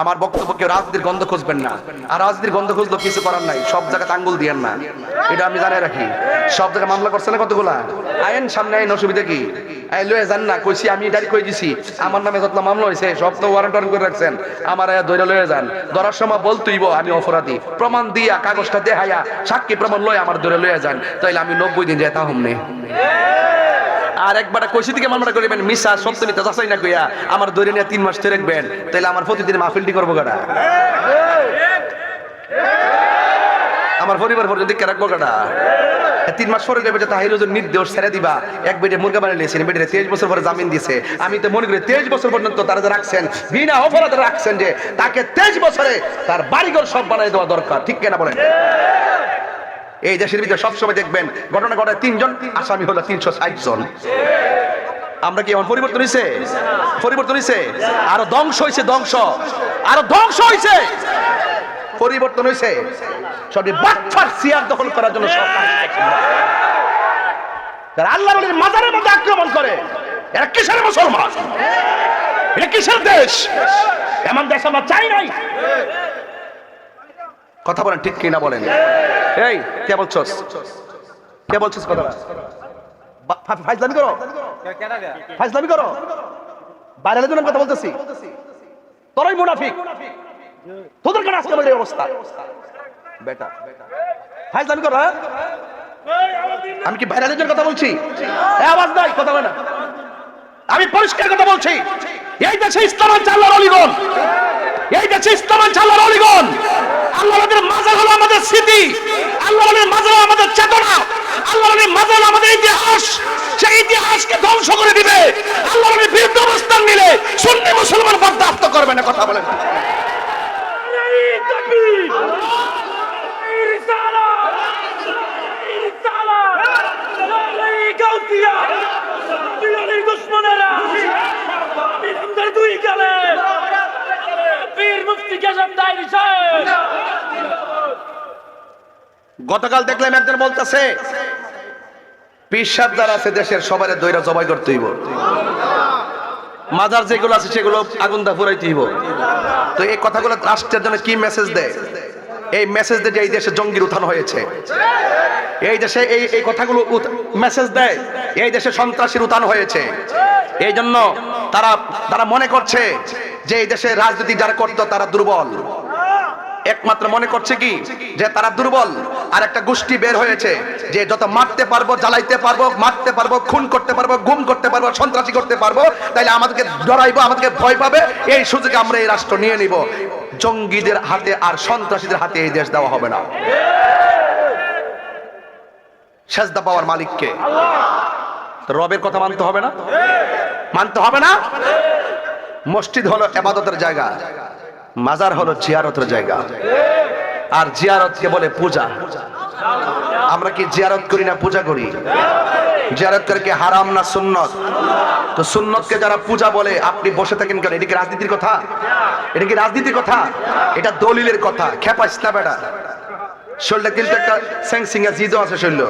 আমার বক্তব্যকে রাজনীতির গন্ধ খুঁজবেন না, আর রাজনীতির গন্ধ খুঁজলো কিছু করার নাই, সব জায়গায় আঙ্গুল দিয়েন না, এটা আমি জানাই রাখি। সব জায়গায় মামলা করছে না কতগুলা, আইন সামনে আইন, অসুবিধা কি? লয়ে যান না, কইছি আমি ডাইরেক্ট কই দিছি আমার নামে যত মামলা হয়েছে সব তো ওয়ারেন্ট করে রাখছেন, আমার ধরে লয়ে যান, ধরার সময় বলতেইব আমি অপরাধী, প্রমাণ দিয়া কাগজটা দেখাইয়া সাক্ষী প্রমাণ লয়ে আমার ধরে লয়ে যান, তাইলে আমি 90 দিন যেতা হমনে। আর একবার কইছি থেকে মামলা করিবেন মিশা সত্য মিথ্যা যাচাই না কইয়া আমার ধরে নিয়ে 3 মাস ধরে রাখবেন, তাইলে আমার প্রতিদিন মাহফিলটি করবো কাটা, আমার পরিবার পর্যন্ত কে রাখবো কাটা। 3 মাস পরে যাবে যে তাহির নির্দোষ ছেড়ে দিবা, এক বেটে মুরগা বানিয়ে নিয়েছেন, বেটে 23 বছর পরে জামিন দিছে। আমি তো মনে করি 23 বছর পর্যন্ত তারা যে রাখছেন বিনা অপরাধে রাখছেন, যে তাকে 23 বছরে তার বাড়িঘর সব বানাই দেওয়া দরকার, ঠিক কেনা বলেন? এই দেশের ভিতরে সবসময় দেখবেন ঘটনা ঘটায় 3 জন, আসামি হলো 360 জন। আমরা কি এমন পরিবর্তন হয়েছে? পরিবর্তন হয়েছে, আরো ধ্বংস হয়েছে, ধ্বংস আরো ধ্বংস হয়েছে, পরিবর্তন হয়েছে। সবই বাটফার সিয়ার দখল করার জন্য সব যারা আল্লাহর ওলির মাজারের মধ্যে আক্রমণ করে, এরা কিসের মুসলমান? এটা কিসের দেশ? এমন দেশ আমরা চাই নাই। কথা বলেন ঠিক কিনা বলেন? এই কে বলছস, কে বলছস কথা? ফাইজলামি করো, ফাইজলামি করো, বাইরে জন্য কথা বলতেছি, তোরাই মুনাফিক, তোদের কেন আজকে আমাদের অবস্থা? বেটা ফাইজলামি করো, আমি কি বাইরে জন্য কথা বলছি? আওয়াজ নাই, কথা বলে না, আমি পরিষ্কার কথা বলছি। এই দেশে ইসলাম আনছে আল্লাহর ওলিগণ, এই দেশে ইসলাম আনছে আল্লাহর ওলিগণ। আল্লাহর মাজার হলো আমাদের স্মৃতি, আল্লাহর মাজার হলো আমাদের চেতনা, আল্লাহর মাজার হলো আমাদের ইতিহাস। সেই ইতিহাসকে ধ্বংস করে দিবে আল্লাহর বিরুদ্ধে অবস্থান নিলে সুন্নি মুসলমান বরদাস্ত করবে না। কথা বলেন গতকাল দেখলাম একজন বলতেছে পীর সাহেব যারা আছে দেশের সবারে দইরা জবাই করতে হইব, মাজার যেগুলো আছে সেগুলো আগুন দা ফুরাইতে হইব। তো এই কথাগুলো রাষ্ট্রের জন্য কি মেসেজ দেয়? এই মেসেজ দেয় যে এই দেশে জঙ্গির উত্থান হয়েছে, এই দেশে এই কথাগুলো মেসেজ দেয় এই দেশে সন্ত্রাসীর উত্থান হয়েছে। এই জন্য তারা মনে করছে যে এই দেশে রাজনীতি যারা করতো তারা দুর্বল, একমাত্র মনে করছে কি যে তারা দুর্বল। আর একটা গোষ্ঠী বের হয়েছে যে যত মারতে পারবো, জ্বালাইতে পারবো, মারতে পারবো, খুন করতে পারবো, গুম করতে পারবো, সন্ত্রাসী করতে পারবো, তাইলে আমাদেরকে ডরাইবো, আমাদেরকে ভয় পাবে। এই সুযোগে আমরা এই রাষ্ট্র নিয়ে নিব। জঙ্গিদের হাতে আর সন্ত্রাসীদের হাতে এই দেশ দেওয়া হবে না। সেজদা পাওয়ার মালিককে, রবের কথা মানতে হবে না? মানতে হবে না? মসজিদ হলো ইবাদতের জায়গা, মাজার হলো জিয়ারতের জায়গা, আর জিয়ারতকে বলে পূজা। আমরা কি জিয়ারত করি না পূজা করি? জিয়ারত করে কি হারাম না সুন্নত? তো সুন্নতকে যারা পূজা বলে আপনি বসে থাকেন কেন? এটা কি রাজনীতির কথা? এটা কি রাজনীতির কথা? এটা দলিলের কথা। খেপাইস না বেটা, শরীরটা কিন্তু একটা স্যাংসিংয়া জিজো আছে শরীর,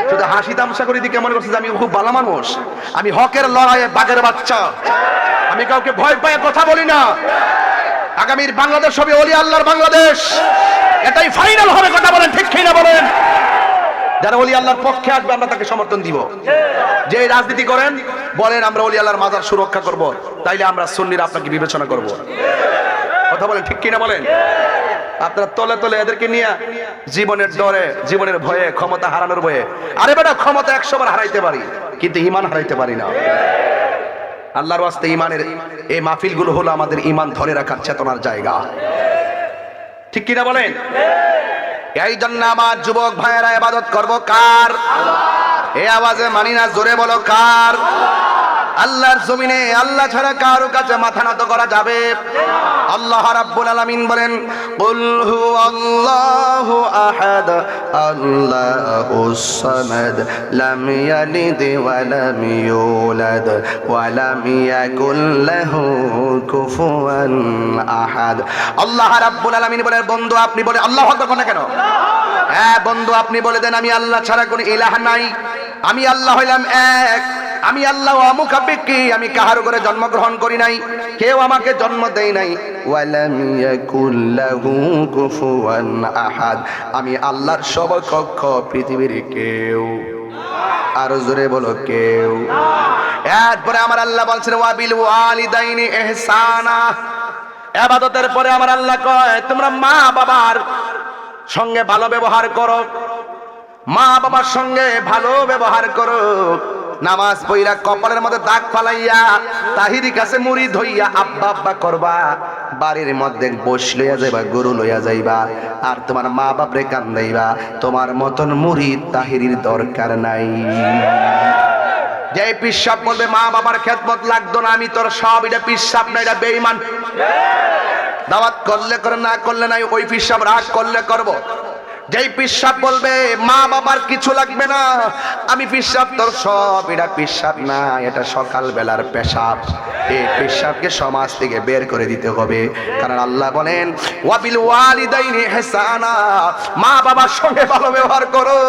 শুধু হাসি তামসা করে দিকে মনে করছে যে আমি খুব ভালো মানুষ, আমি হকের লড়াইয়ে বাঘের বাচ্চা, আমি কাউকে ভয় পায় কথা বলি না। আগামীর বাংলাদেশ হবে ওলি আল্লাহর বাংলাদেশ, এটাই ফাইনাল হবে। কথা বলেন ঠিক কিনা বলেন? যারা ওলি আল্লাহর পক্ষে আসবে আমরা তাকে সমর্থন দিব। যে রাজনীতি করেন বলেন আমরা ওলি আল্লাহর মাজার সুরক্ষা করব, তাইলে আমরা সুন্নিরা আপনাকে বিবেচনা করব। কথা বলেন ঠিক কিনা বলেন? আপনারা তলে তলে এদেরকে নিয়ে জীবনের ডরে, জীবনের ভয়ে, ক্ষমতা হারানোর ভয়ে, আরে বেটা ক্ষমতা 100 বার হারাইতে পারি কিন্তু ঈমান হারাইতে পারি না। আল্লাহর ওয়াস্তে ঈমানের এই মাহফিলগুলো হলো আমাদের ঈমান ধরে রাখার চেতনার জায়গা, ঠিক কিনা বলেন? এই জন্য আমার যুবক ভাইয়েরা ইবাদত করব কার? এই আওয়াজে মানি না, জোরে বলো কার? আল্লাহর জমিনে আল্লাহ ছাড়া কারো কাছে মাথা নত করা যাবে? আল্লাহ রাব্বুল আলামিন বলেন কুল হুয়াল্লাহু আহাদ আল্লাহুস সামাদ লাম ইয়ালিদ ওয়া লাম ইউলাদ ওয়া লাম ইয়াকুল লাহু কুফুয়ান আহাদ। আল্লাহ রাব্বুল আলামিন বলেন বন্ধু আপনি বলে আল্লাহু আকবার না কেন? হ্যাঁ বন্ধু আপনি বলে দেন আমি আল্লাহ ছাড়া কোনো ইলাহ নাই, আমি আল্লাহ হইলাম এক, আমি আল্লাহ মুখাপেক্ষী, আমি কাহার ঘরে জন্মগ্রহণ করি নাই, কেউ আমাকে জন্ম দেয় নাই। ওয়ালাম ইয়াকুল লাহু কুফুয়ান আহাদ, আমি আল্লাহর সমকক্ষ পৃথিবীর কেউ, আর জোরে বলো কেউ। এরপরে আমার আল্লাহ বলছেন ওয়াবিল ওয়ালিদাইনি ইহসানা, ইবাদতের পরে আমার আল্লাহ কয় তোমরা মা বাবার সঙ্গে ভালো ব্যবহার করো, মা বাবার সঙ্গে ভালো ব্যবহার করো। নামাজ পড়া কপালের মধ্যে দাগ ফালাইয়া তাহিরি কাছে মুড়ি ধইয়া আব্বা আব্বা করবা, বাড়ির মধ্যে বস লইয়া যাইবা, গরু লইয়া যাইবা, আর তোমার মা বাপরে কান্দাইবা। তোমার মতন মুড়ি তাহিরির দরকার নাই। যে পিসাব বলবে মা বাবার খেদমত লাগতো না, আমি তোর সব, এটা পিসাব না, এটা বেঈমান। দাওয়াত করলে করে, না করলে নাই, ওই পিসাব রাগ করলে করব। যেই পিসাব বলবে মা বাবার কিছু লাগবে না, আমি পিসাব তোর সব, এটা পিসাব না, এটা সকাল বেলার পেশাব। এই পিসাবকে সমাজ থেকে বের করে দিতে হবে। কারণ আল্লাহ বলেন ওয়াবিল ওয়ালিদাইনি ইহসানা, মা বাবার সঙ্গে ভালো ব্যবহার করো।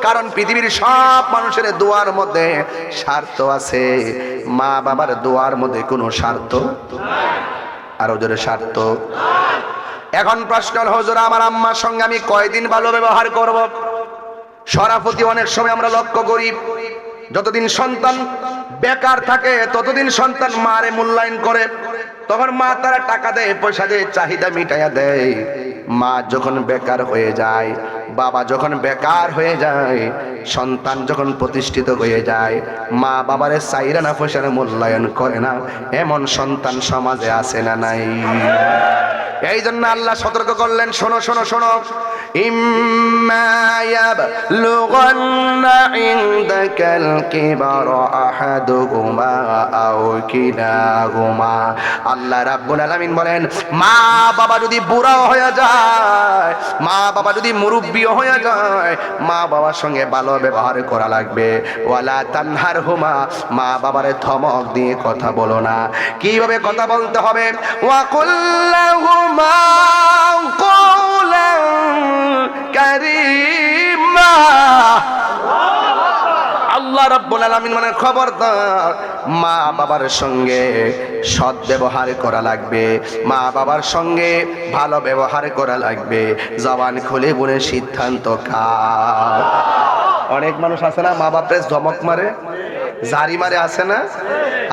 কারণ পৃথিবীর সব মানুষের দোয়ার মধ্যে স্বার্থ আছে, মা বাবার দোয়ার মধ্যে কোনো স্বার্থ, আরো জোরে স্বার্থ। এখন প্রশ্ন হল হুজুর আমার আম্মার সঙ্গে আমি কয়দিন ভালো ব্যবহার করব? সরাফতি অনেক সময় আমরা লক্ষ্য করি, যতদিন সন্তান বেকার থাকে ততদিন সন্তান মারে মূল্যায়ন করে। তখন মা তারা টাকা দেয়, পয়সা দেয়, চাহিদা মিটাইয়া দেয়। মা যখন বেকার হয়ে যায়, বাবা যখন বেকার হয়ে যায়, সন্তান যখন প্রতিষ্ঠিত হয়ে যায়, মা বাবারে চাইরা না পয়সার মূল্যায়ন করে না, এমন সন্তান সমাজে আছে না নাই? এই জন্য আল্লাহ সতর্ক করলেন, শোনো শোনো শোনো, ইম্মা ইয়াবলুগান্না ইনদাকাল কিবারা আহাদুহুমা আও কিলাহুমা। আল্লাহ রাব্বুল আলামিন বলেন মা বাবা যদি বুড়া হয়ে যায়, মা বাবা যদি মুরব্বি হয়ে যায়, মা বাবার সঙ্গে ভালো ব্যবহার করা লাগবে। ওয়ালা তানহারহুমা, মা বাবারে ধমক দিয়ে কথা বলো না। কিভাবে কথা বলতে হবে? ওয়া কুল্লাহুমা কওলান কারীমা। আল্লাহ রাব্বুল আলামিন মানে খবরদার, মা বাবার সঙ্গে সৎ ব্যবহার করা লাগবে, মা বাবার সঙ্গে ভালো ব্যবহার করা লাগবে। জবান খুলে বলে সিদ্ধান্ত কার? অনেক মানুষ আছে না মা বাপরে ধমক মারে, জারি মারে, আছে না?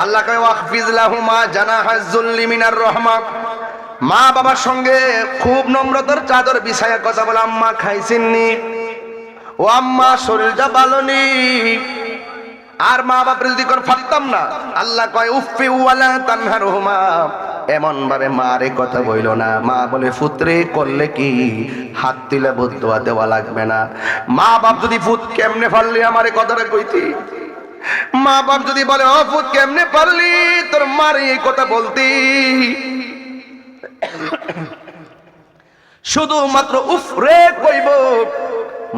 আল্লাহ কয় ওয়াহফিজ লাহুমা জানাহাজ যুল্লি মিনার রাহমা, মা বাবার সঙ্গে খুব নম্রতার চাদর বিছায়া কথা বলে, আম্মা খাইছেননি, ও আম্মা শরীরটা ভালো নেই। আর মা বাপ যদি কোন ফাত্তাম না, আল্লাহ কয় উফি ওয়ালা তানহারহুমা, এমন ভাবে মারে কথা বইল না। মা বলে পুত্রে করলে কি, হাত দিলে বদুয়া দেওয়া লাগবে না। মা বাপ যদি ফুত কেমনে পারলি আমারে কথাটা কইতি, মা বাপ যদি বলে ও ফুত কেমনে পারলি তোর মারে এই কথা বলতি, শুধুমাত্র উফরে কইব।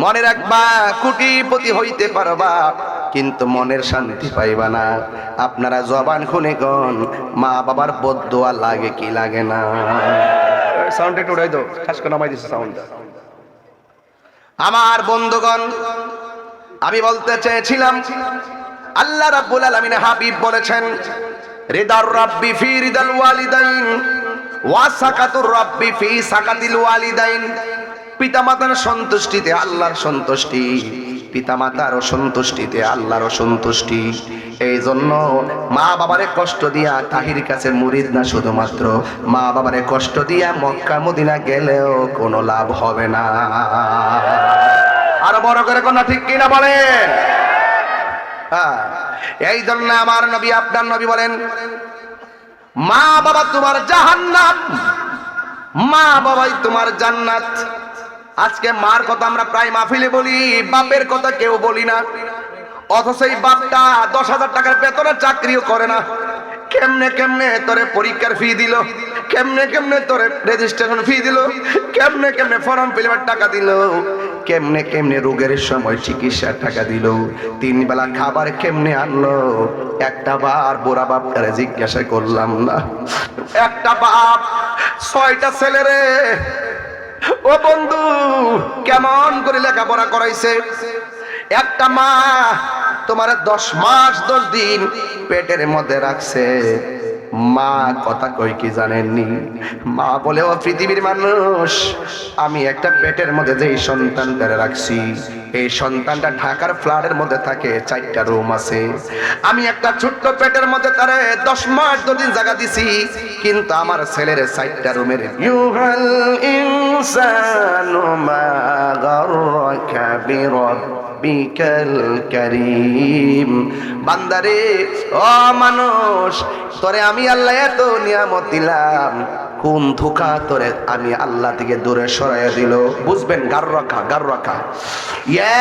মনে রাখবা কোটিপতি হইতে পারবা, কিন্তু মনের শান্তি পাইবা না। আপনারা জবান খুলে কোন মা বাবার বদদোয়া লাগে কি লাগে না? সাউন্ড একটু উড়াই দাও, ঠাস করে নামাই দিছে সাউন্ড। আমার বন্ধুগণ, আমি বলতে চেয়েছিলাম আল্লাহ রাব্বুল আলামিন হাবিব বলেছেন রিদার রাব্বি ফি রিদাল ওয়ালিদাইন ওয়া সাকাতুর রাব্বি ফি সাকাতিল ওয়ালিদাইন। পিতামাতার সন্তুষ্টিতে আল্লাহর সন্তুষ্টি, পিতামাতার সন্তুষ্টিতে আল্লাহর সন্তুষ্টি। এই জন্য মা বাবারে কষ্ট দিয়া তাহির কাছে মুরিদ না, শুধুমাত্র মা বাবারে কষ্ট দিয়া মক্কা মদিনা গেলেও কোনো লাভ হবে না। আরো বড় করে কোন ঠিক কিনা বলেন? হ্যাঁ, এই জন্য আমার নবী, আপনার নবী বলেন মা বাবা তোমার জাহান্নাম, মা বাবাই তোমার জান্নাত। আজকে মার কথা আমরা প্রায় মাহফিলে বলি, বাপের কথা কেউ বলি না। অথচ এই বাপটা 10,000 টাকার বেতনের চাকরিও করে না। কেমনে কেমনে তোরে পরীক্ষার ফি দিল, কেমনে কেমনে তোরে রেজিস্ট্রেশন ফি দিল, কেমনে কেমনে ফর্ম ফিলাপের টাকা দিল, কেমনে কেমনে রোগের সময় চিকিৎসার টাকা দিল, 3 বেলা খাবার কেমনে আনলো। একটা বার বুড়া বাপটারে জিজ্ঞাসা করলাম না? একটা বাপ 6টা ছেলেরে, ও বন্ধু কেমন করে লেখাপড়া করাইছে? একটা মা তোমার 10 মাস 10 দিন পেটের মধ্যে রাখছে, মা কথা কই কি জানেননি? মা বলে, ও পৃথিবীর মানুষ, আমি একটা পেটের মধ্যে যেই সন্তানটা রাখছি, এই সন্তানটা ঢাকার ফ্ল্যাটের মধ্যে থাকে, 4টা রুম আছে। আমি একটা ছোট্ট পেটের মধ্যে তারে 10 মাস 2 দিন জায়গা দিছি, কিন্তু আমার ছেলের 4টা রুমের ইউহাল ইনসানু মা গাররাকা বিরাব্বিকাল কারীম। বান্দারে, ও মানুষ, তোরে আমি আল্লাহ এত নিয়ামত দিলাম, কোন ধোঁকা তোরে আমি আল্লাহ থেকে দূরে সরাইয়া দিল? বুঝবেন, গাররাকা ইয়া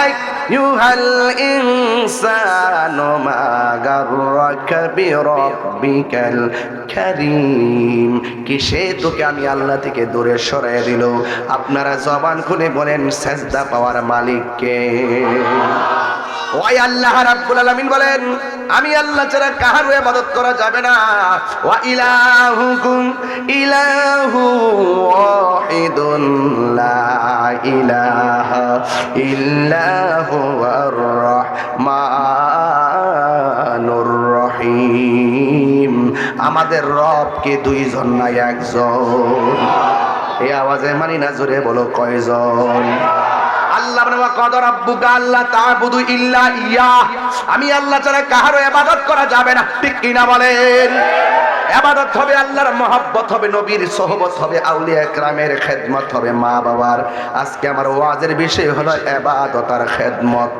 আইয়ুহাল ইনসানু মা গাররাকা বিরাব্বিকাল কারীম। কিসে তোকে আমি আল্লাহ থেকে দূরে সরাইয়া দিল? আপনারা জবান খুলে বলেন, সেজদা পাওয়ার মালিক কে? ওই আল্লাহ রাব্বুল আলামিন বলেন, আমি আল্লাহ ছাড়া কারো ইবাদত করা যাবে না। ওয়া ইলাহুকুম ইলাহু ওয়াহিদুন লা ইলাহা ইল্লা হুয়ার রহমানুর রহিম। আমাদের রব কে 2 জন না 1 জন? এই আওয়াজে মানি না, জোরে বলো কয়জন? আল্লাহ বলেন, ওয়া ক্বাদা রাব্বুকা আল্লা তা'বুদু ইল্লা ইয়াহ। আমি আল্লাহ ছাড়া কারো ইবাদত করা যাবে না, ঠিক কি না বলেন? ইবাদত হবে আল্লাহর, মহব্বত হবে নবীর, সোহবত হবে আউলিয়া কেরামের, খেদমত হবে মা বাবার। আজকে আমার ওয়াজের বিষয় হলো ইবাদত আর খেদমত।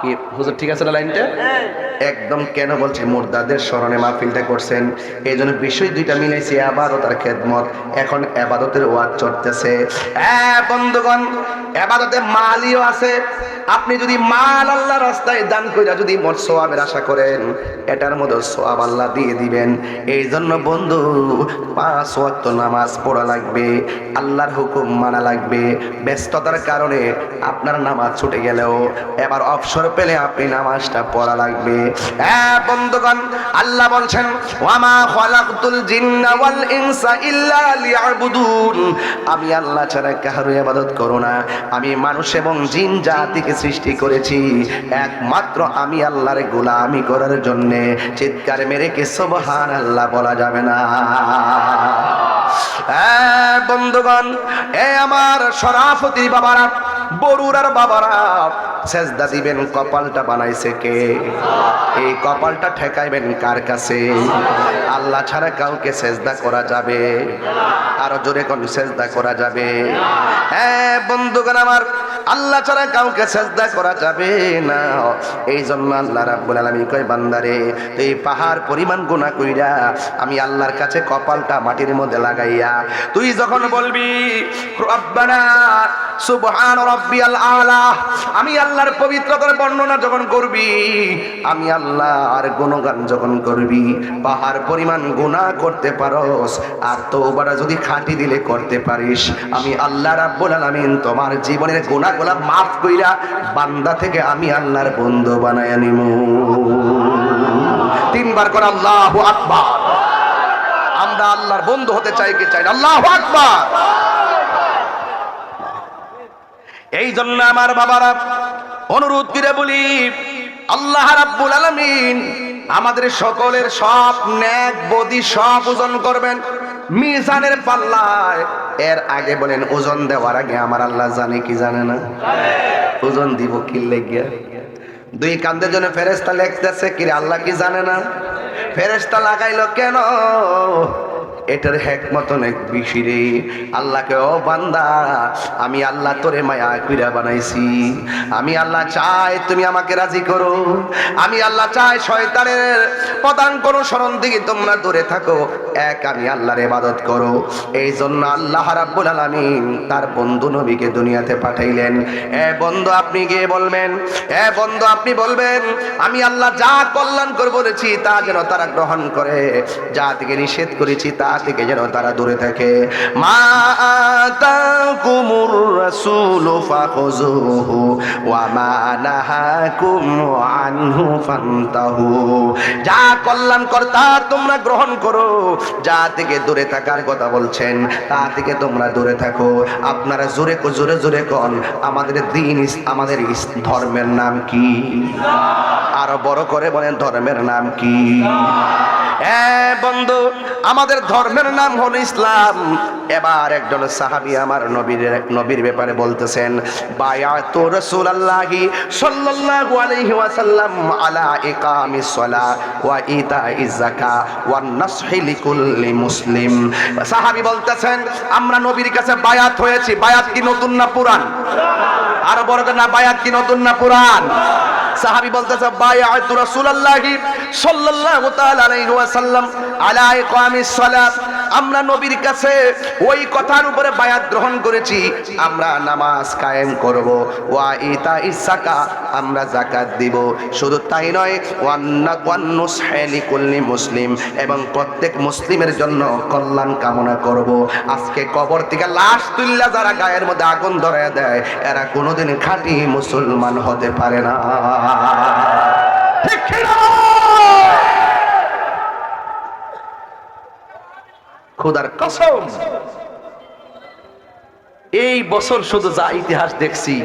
কি হুজুর ঠিক আছে না লাইনটা? একদম। কেন বলছি? মুর্দাদের স্মরণে মাহফিলটা করছেন, এই জন্য বিষয় 2টা মিলাইছি, ইবাদত আর খেদমত। এখন ইবাদতের ওয়াজ চলতেছে। বন্ধুগণ, ইবাদতে মালিও আছে। আপনি যদি মাল আল্লাহর রাস্তায় দান কইরা যদি মোট সওয়াবের আশা করেন, এটার মধ্যে সওয়াব আল্লাহ দিয়ে দিবেন। এই জন্য বন্ধু, 5 ওয়াক্ত নামাজ পড়া লাগবে, আল্লাহর হুকুম মানা লাগবে। ব্যস্ততার কারণে আপনার নামাজ ছুটে গেলেও এবার অবসর পেলে আপনি নামাজটা পড়া লাগবে। বন্ধুগণ, আল্লাহ বলছেন, ওয়ামা খালাকতুল জিন্না ওয়াল ইনসা ইল্লা লিয়াবুদুন। আমি আল্লাহ ছাড়া কারো ইবাদত করো না। আমি মানুষ এবং জিন জাতিকে সৃষ্টি করেছি একমাত্র আমি আল্লাহর গোলামি করার জন্য। চিৎকার মেরে কি সুবহানাল্লাহ বলা যাবে না? বন্ধুগণ, আমার শরাফতি বাবারা, বরুরার বাবারা, সেজদা দিবেন, কপালটা বানাইছে কে? এই কপালটা ঠেকাইবেন কার কাছে? আল্লাহ ছাড়া কাউকে সেজদা করা যাবে? আরো জোরে কোন সেজদা করা যাবে? বন্ধুগণ আমার, আল্লাহ ছাড়া কাউকে সেজদা করা যাবে না। এই জন্য আল্লাহ রাব্বুল আলামিন কয়, বান্দারে, তুই পাহাড় পরিমাণ গুনাহ কইরা আমি আল্লাহর কাছে কপালটা মাটির মধ্যে লাগাইয়া তুই যখন বলবি রব্বানা সুবহান রাব্বিয়াল আলা, আমি আল্লাহর পবিত্রতার বর্ণনা যখন করবি, আমি আল্লাহর গুণগান যখন করবি, পাহাড় পরিমাণ গুনাহ করতে পারোস, আর তওবাটা যদি খাঁটি দিলে করতে পারিস, আমি আল্লাহ রাব্বুল আলামিন তোমার জীবনের গুনাহগুলো মাফ কইরা বান্দা থেকে আমি আল্লাহর বন্ধু বানায়া নিমু। 3 বার করে আল্লাহু আকবার। আমরা আল্লাহর বন্ধু হতে চাই কি চাই না? আল্লাহু আকবার। এই জন্য আমার বাবারা, অনুরোধ করে বলি, আল্লাহ রাব্বুল আলামিন আমাদের সকলের সব নেক বদি সব ওজন করবেন মিজানের পাল্লায়। এর আগে বলেন, ওজন দেওয়ার আগে আমার আল্লাহ জানে কি জানে না? ওজন দিব কি লাগিয়া? 2 কান্দের জন্য ফেরেশতা লিখতেছে, কি আল্লাহ কি জানে না? ফেরেশতা লাগাইলো কেন? এটার হিকমত অনেক বেশি রে। আল্লাহকে, ও বান্দা, আমি আল্লাহ তোরে মায়া কইরা বানাইছি। আমি আল্লাহ চাই তুমি আমাকে রাজি করো। আমি আল্লাহ চাই শয়তানের প্রধান কোন শরণ থেকে তোমরা দূরে থাকো, এক আমি আল্লাহর ইবাদত করো। এই জন্য আল্লাহ রাব্বুল আলামিন তার বন্ধু নবীকে দুনিয়াতে পাঠাইলেন। বন্ধু আপনি গিয়ে বলবেন, বন্ধু আপনি বলবেন, আমি আল্লাহ যা কল্যাণ করে বলেছি তা যেন তারা গ্রহণ করে, যা থেকে নিষেধ করেছি তা থেকে যেন তারা দূরে থাকে। মা আতাকুমুর রাসূলু ফাখুযুহু ওয়া মা নাহাকুম আনহু ফান্তাহু। যা কল্যাণকর তা তোমরা গ্রহণ করো, যা থেকে দূরে থাকার কথা বলছেন তা থেকে তোমরা দূরে থাকো। আপনারা জোরে জোরে জোরে কোন, আমাদের দ্বীন আমাদের ধর্মের নাম কি? আরো বড় করে বলেন, ধর্মের নাম কি? বন্ধু, আমাদের ধর্মের নাম হলো ইসলাম। এবার একজন সাহাবী আমার নবীর ব্যাপারে বলতেছেন, বায়াতু রাসূলুল্লাহি সাল্লাল্লাহু আলাইহি ওয়াসাল্লাম আলা ইকামিস সালাহ ওয়া ইতাইজ যাকাত ওয়ান নাসহি লিকুল্লি মুসলিম। সাহাবী বলতেছেন, আমরা নবীর কাছে বায়াত হয়েছি। বায়াত কি নতুন না পুরান? আর বড় না, বায়াত কি নতুন না পুরান? সাহাবী বলতেছে, বায়াতু রাসূলুল্লাহি সাল্লাল্লাহু তাআলা আলাইহি ওয়াসাল্লাম আলা ইকামিস সালাত, আমরা নবীর কাছে ওই কথার উপরে বায়াত গ্রহণ করেছি, আমরা নামাজ কায়েম করব, ওয়া ইতাইজ যাকাত, আমরা যাকাত দিব। শুধু তাই নয়, ওয়ান নুসহি লিকুল্লি মুসলিম, এবং প্রত্যেক মুসলিমের জন্য কল্যাণ কামনা করব। আজকে কবর থেকে লাশ তুললা যারা গায়ের মধ্যে আগুন ধরায় দেয়, এরা কোনোদিন খাঁটি মুসলমান হতে পারে না। ঠিক না? খোদার কসম, এই বছর শুধু যা ইতিহাস দেখছি,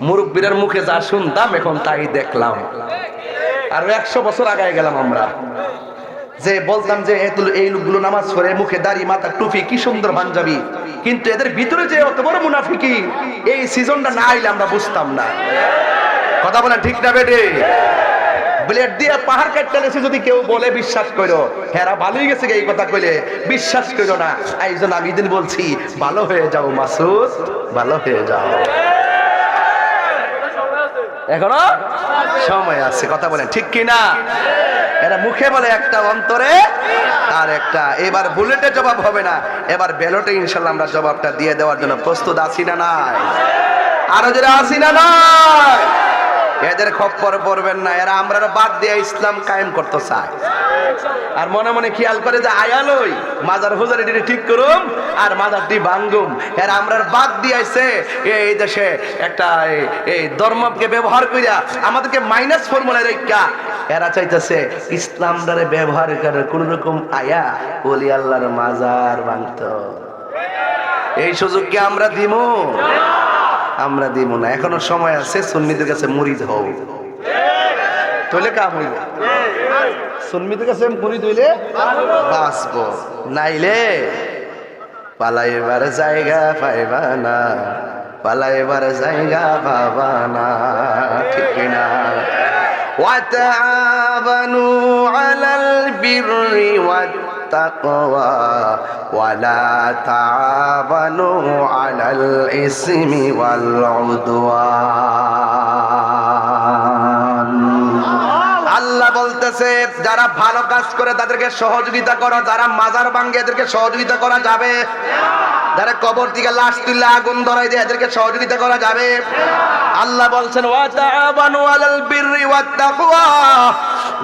মুরব্বীদের মুখে যা শুনতাম এখন তাই দেখলাম। আর 100 বছর আগায় গেলাম আমরা, যে বলতাম যে এই লোকগুলো নামাজ পড়ে, মুখে দাড়ি, মাথা টুপি, কি সুন্দর পাঞ্জাবি, কিন্তু এদের ভিতরে যে অত বড় মুনাফিকি, এই সিজনটা না আইলে আমরা বুঝতাম না। কথা বলেন ঠিক না বেটে? ব্লেড দিয়ে পাহাড় কাটতে গেছে যদি কেউ বলে, বিশ্বাস করো হেরা ভালোই গেছে, এই কথা কইলে বিশ্বাস করো না। এই জন্য আমি দিন বলছি, ভালো হয়ে যাও মাসুদ, ভালো হয়ে যাও, এখনো সময় আছে। কথা বলেন ঠিক কিনা? এরা মুখে বলে একটা, অন্তরে আর একটা। এবার বুলেটে জবাব হবে না, এবার ব্যালটে ইনশাল্লাহ আমরা জবাবটা দিয়ে দেওয়ার জন্য প্রস্তুত আছি না নাই? আরো যারা আছি না নাই? এদের খপ্পর পড়বেন না, এরা আমরা বাদ দিয়ে ইসলাম কায়েম করতে চায়। আর মনে মনে খেয়াল করে যে আয়ালই মাজার হুজার এটি ঠিক করুম আর মাজারটি ভাঙ্গুম। এরা আমরা বাদ দিয়েছে এই দেশে একটা এই ধর্মকে ব্যবহার করিয়া আমাদেরকে মাইনাস ফর্মুলা রেখা এরা চাইতেছে ইসলামটারে ব্যবহার করে কোন রকম আয়া ওলি আল্লাহর মাজার ভাঙত। এই সুযোগ কি আমরা দিব? আমরা দিব না। এখনো সময় আছে, সুন্নিদের কাছে মুরিদ হও, তাহলে কাম হইব। সুন্নিদের কাছে মুরিদ হইলে বাঁচব, নাইলে পালাইবার জায়গা পাইবা না, পালাইবার জায়গা পাবা না। ঠিক না? ওয়াতাআবানু আলাল বিররি ওয়াত্তাকওয়া ওয়ালা তাআবানু আলাল ইসমি ওয়াল উদওয়ান। আল্লাহ বলতেছে, যারা ভালো কাজ করে তাদেরকে সহযোগিতা করো, যারা মাজার ভাঙে এদেরকে সহযোগিতা করা যাবে, যারা কবর থেকে লাশ তুলে আগুন ধরায় দেয় এদেরকে সহযোগিতা করা যাবে। আল্লাহ বলছেন, ওয়া তাআবানু আলাল বিররি ওয়াত তাকওয়া,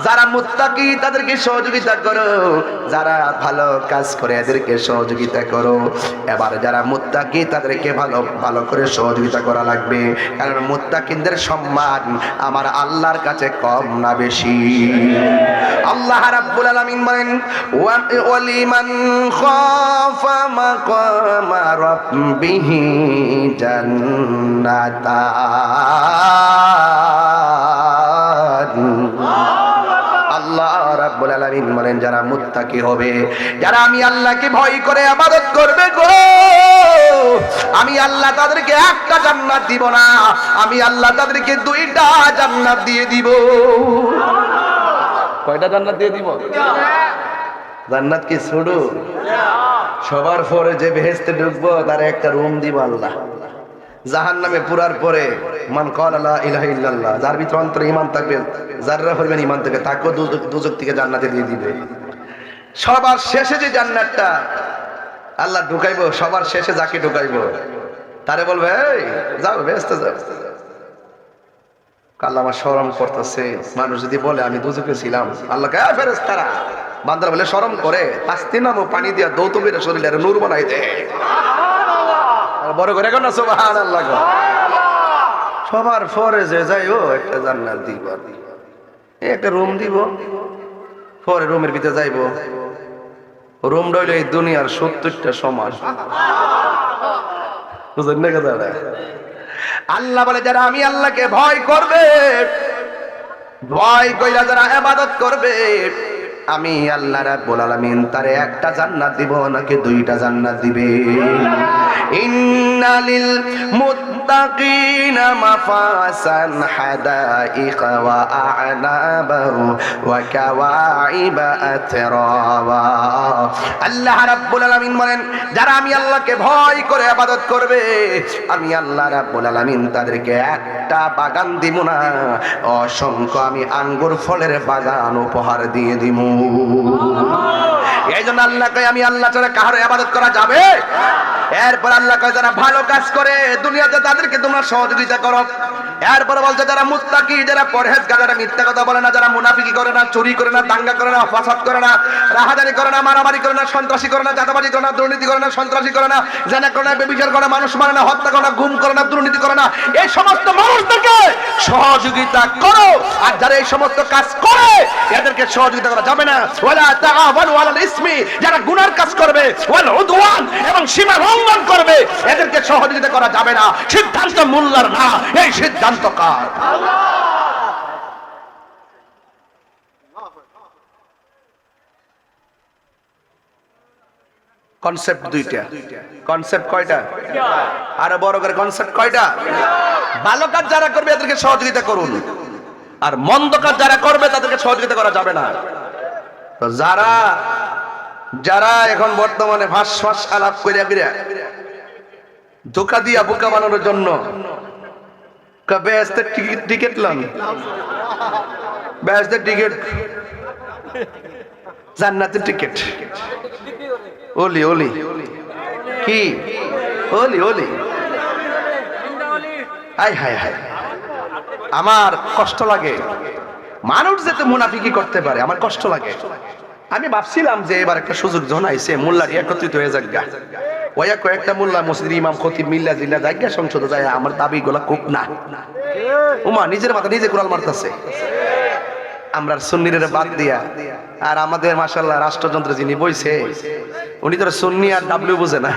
যারা মুত্তাকি তাদেরকে সহযোগিতা করো, যারা ভালো কাজ করে এদেরকে সহযোগিতা করো। এবার যারা মুত্তাকি তাদেরকে ভালো ভালো করে সহযোগিতা করা লাগবে, কারণ মুত্তাকিনদের সম্মান আমার আল্লাহর কাছে কম না বেশি। আল্লাহ রাব্বুল আলামিন বলেন, ওয়ালিমান খাফা মাকামা রাব্বিহি জান্নাতান। আল্লাহ রাব্বুল আলামিন বলেন, যারা মুত্তাকি হবে, যারা আমি আল্লাহকে ভয় করে ইবাদত করবে গো, আমি আল্লাহ তাদেরকে একটা জান্নাত দিব না, আমি আল্লাহ তাদেরকে দুইটা জান্নাত দিয়ে দিব। কয়টা জান্নাত দিয়ে দিব? জান্নাত কি ছোট? সবার পরে যে বেহেশতে ঢুকবো তার একটা রুম দিব আল্লাহ। জাহান্নামে পুরার পরে মান ক্বালা লা ইলাহা ইল্লাল্লাহ, যার ভিতরে অন্তরে ঈমান থাকবে, যারা পরিমাণ ঈমান থেকে তাকেও দুজক থেকে জান্নাতে দিয়ে দিবে। সবার শেষে যে জান্নাতটা আল্লাহ ঢুকাইবো, সবার শেষে যাকে ঢুকাইবো তারে বলবে, এই যাও বেহেশতে যাও। আল্লাহ আমার শরম করতেছে, মানুষ যদি বলে আমি দুজকে ছিলাম, আল্লাহ কে ফেরেশতারা বান্দারা বলে শরম করে, পাঁচটি নাম পানি দিয়া দৌতবের শরীরে নূর বানাই দে। বড় করে না সুবহানাল্লাহ। সবার পরে যে যাইও একটা জান্নাত দিব, একটা রুম দিব, পরে রুমের ভিতরে যাইব, রুম রইল এই দুনিয়ার 70টা সমান। বুঝলেন না কথাটা? আল্লাহ বলে যারা আমি আল্লাহকে ভয় করবে, ভয় কইরা যারা ইবাদত করবে, আমি আল্লাহ রাব্বুল আলামিন তারে একটা জান্নাত দিব নাকি দুইটা জান্নাত দিবে। ইন্নালিল মুত্তাকিনা মাফাসান হাদাইকা ওয়া আ'নাবা ওয়া কাওয়াইবা আতরাবা। আল্লাহ রাব্বুল আলামিন বলেন যারা আমি আল্লাহকে ভয় করে ইবাদত করবে, আমি আল্লাহ রাব্বুল আলামিন তাদেরকে একটা বাগান দিব না, অসংখ্য আমি আঙ্গুর ফলের বাগান উপহার দিয়ে দিব। এই জন্য আল্লাহ কয় আমি আল্লাহ ছাড়া কারো ইবাদত করা যাবে। এরপর আল্লাহ কয় যারা ভালো কাজ করে দুনিয়াতে তাদেরকে তোমরা সহযোগিতা করো। এরপর বলছে যারা মুত্তাকি, যারা পরহেজগার, যারা মিথ্যা কথা বলে না, যারা মুনাফিকি করে না, চুরি করে না, দাঙ্গা করে না, ফাসাদ করে না, রাহাজানি করে না, মারামারি করে না, সন্ত্রাসী করে না, চাঁদাবাজি করে না, দুর্নীতি করে না, সন্ত্রাসী করে না, জেনা করে না, ব্যভিচার করে না, মানুষ মারে না, হত্যা করে না, গুম করে না, দুর্নীতি করে না, এই সমস্ত মানুষদেরকে সহযোগিতা করো। আর যারা এই সমস্ত কাজ করে এদেরকে সহযোগিতা করা যাবে না। ওয়ালা তাআওয়ানু আলাল ইসমি, যারা গুনার কাজ করবে, ওয়াল উদওয়ান, এবং সীমা লঙ্ঘন করবে, এদেরকে সহযোগিতা করা যাবে না। সিদ্ধান্ত মোল্লার না, এই সিদ্ধান্ত কার? আল্লাহ। কনসেপ্ট দুইটা। কনসেপ্ট কয়টা? আরো বড় করে কনসেপ্ট কয়টা? ভালো কাজ যারা করবে এদেরকে সহযোগিতা করুন, আর মন্দ কাজ যারা করবে তাদেরকে সহযোগিতা করা যাবে না। তো যারা যারা এখন বর্তমানে ফাঁস ফাঁস আলাপ করিয়া করিয়া ধোকা দিয়া বোকা বানানোর জন্য বেহেশতের টিকিট লন, বেহেশতের টিকিট, জান্নাতের টিকিট, ওলি ওলি কি ওলি ওলি, হায় হায় হায়, আমার কষ্ট লাগে। মানুষ যেতে মুনাফিকি করতে পারে আমার কষ্ট লাগে। আমি ভাবছিলাম যে এবার একটা সুযোগ যখন আইছে মোল্লারি একত্রিত হয়ে যাক গা, ওয়া কয়েকটা মোল্লা মসজিদের ইমাম খতিব মিল্লা জিল্লা জায়গা সংসদে যায়, আমার দাবি গুলা খুব না। উমা নিজের মাথা নিজে কোরআন মারতেছে, আমরা সুন্নিরে বাদ দিয়া। আর আমাদের মাশাআল্লাহ রাষ্ট্রযন্ত্র যিনি বইছে উনি তো সুন্নি আর ডাব্লিউ বুঝে না,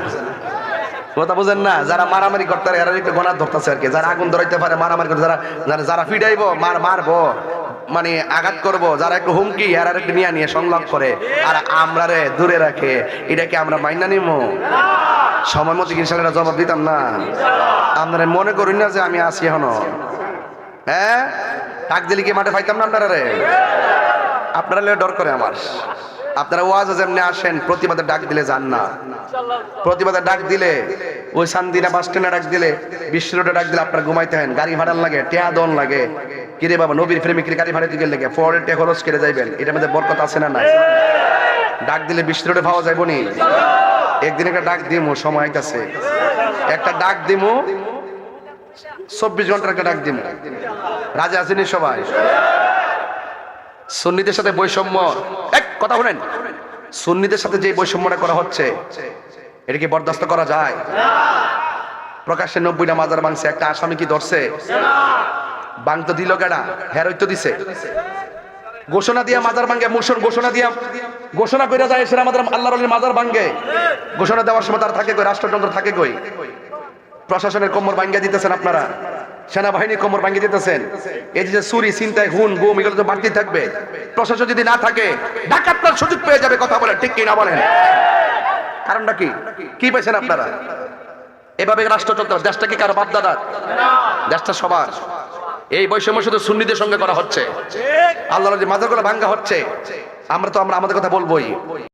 কথা বুঝেন না। যারা মারামারি করতে পারে এরা একটু গণার ধরতেছে আর কি, যারা আগুন ধরাইতে পারে মারামারি করতে, যারা যারা ফিডাইবো মারবো মানে আঘাত করব, যারা একটু হুমকি আর একটু নিয়ে নিয়ে সংলাপ করে আর আমরা রে দূরে রাখে, এটাকে আমরা মাইনা নিমো? সময় মতো ইনশাআল্লাহ জবাব দিতাম না। আপনারা মনে করুন না যে আমি আসি এখনো, হ্যাঁ ডাক দিলে কি মাঠে পাইতাম না আপনারা রে? আপনারা ডর করে আমার। আপনারা ওয়াজ যেমনি আসেন, প্রতিবাদের ডাক দিলে যান না। প্রতিবাদের ডাক দিলে ওই সান্দিনা বাস স্ট্যান্ডে ডাক দিলে, বিশ্ব রোডে ডাক দিলে আপনারা ঘুমাইতে হেন, গাড়ি ভাড়ার লাগে, টেয়া দন লাগে। কিরে বাবা নবীর প্রেমিকের গাড়ি ভাড়া দিকে লেগে ফোরে টে খরচ কেটে যাইবেন, এটার মধ্যে বরকত আছে না নাই? ডাক দিলে বিশ্ব রোডে পাওয়া যাইব নি? একদিন একটা ডাক দিমু, সময় আইতাছে, একটা ডাক দিমু, 24 ঘন্টার একটা ডাক দিমু। রাজা আছেনি সবাই? সুন্নিদের সাথে বৈষম্য, এক কথা শুনেন, সুন্নিদের সাথে যে বৈষম্যটা করা হচ্ছে এটা কি বরদাস্ত করা যায়? প্রকাশ্যে 90টা মাজার ভাঙছে, একটা আসামি কি ধরছে? বাং তো দিল কেডা? হেরই তো দিছে। ঘোষণা দিয়া মাজার ভাঙ্গে, মুসর ঘোষণা দিয়া ঘোষণা করে যায় সেরা আমাদের আল্লাহর ওলির মাজার ভাঙ্গে। ঘোষণা দেওয়ার সময় তার থাকে কই, রাষ্ট্রযন্ত্র থাকে কই? প্রশাসনের কোমর ভাঙ্গে দিতেছেন আপনারা, সেনাবাহিনীর কোমর ভাঙ্গে দিতেছেন। এই যে চুরি চিন্তায় হুন গুম এগুলো তো বাড়তি থাকবে। প্রশাসন যদি না থাকে ডাকাতরা সুযোগ পেয়ে যাবে, কথা বলেন ঠিক কি না বলেন? কারণটা কি কি পাইছেন আপনারা? এভাবে রাষ্ট্র চলতে, দেশটা কি কারো বাপ দাদার? দেশটা সবার। এই বৈষম্য শুধু সুন্নিদের সঙ্গে করা হচ্ছে, আল্লাহর যে মাজারগুলো ভাঙ্গা হচ্ছে, আমরা আমাদের কথা বলবোই।